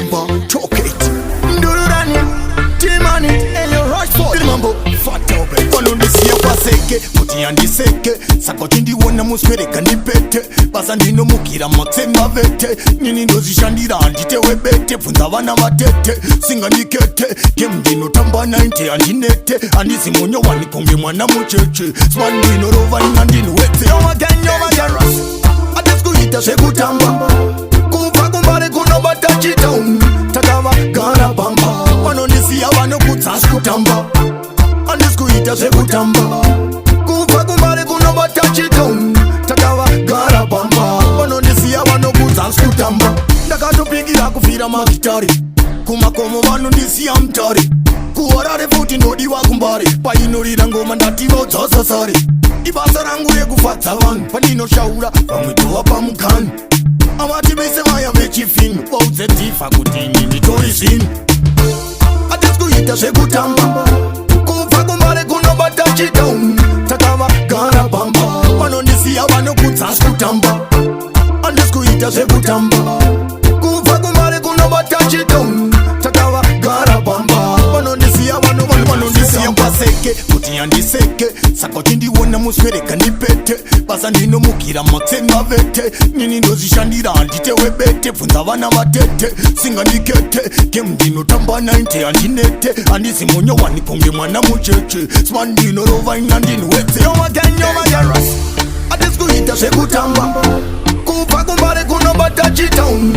Zvekutamba, choke it. Ndururani, timani, eyo rush for the Mambo, fat over. Vanondisiya paseke, kuti handiseke. Saka tindiona muswereka ndipete. Basa ndinomukira matsemba vete. Nini ndozvishandira handitewe bete. Bvunza vana vatete, singa ndikete. Game ndinotamba 90 handinete. Handisi munyowani konge mwana mucheche. Sman ndinorova nina ndinwetse. Yo again, Handisikuita Zvekutamba. Kumva kumbare kunobata chitown. Takava gara bamba. Vanondisiya vanokudza Zvekutamba. Handisikuita Zvekutamba. Kumva kumbare kunobata chitown. Takava gara bamba. Vanondisiya vanokudza Zvekutamba. Ndakatopigira kufira magitari. Kumakomo vanondisiya mutare. Kuharare futi ndodiwa kumbare. Painorira ngoma ndativodza sare. Ibasa rangu rekufadza vanhu. Pandinoshaura vamwe tova pamukani. Avati vese vaya vechifini. Vaudze dhifa kuti ini nditori zvinhu. Handisikuita Zvekutamba. Kubva kumbare kunobata chitown. Takava gara bamba. Vanondisiya vanokudza Zvekutamba. Handisikuita Zvekutamba. Kubva kumbare kunobata chitown. Takava gara bamba. Vanondisiya vanondisiya paseke kuti handiseke. Saka tindiona muswereka ndipete. Basa ndinomukira matsemba vete. Nini ndozvishandira handitewe bete. Bvunza vana vatete, singa ndikete. Game ndinotamba 90 handinete. Handisi munyowani konge mwana mucheche. Sman ndinorova ina ndinwetse. Yo again, Handisikuita Zvekutamba. Kubva kumbare kunobata chitown.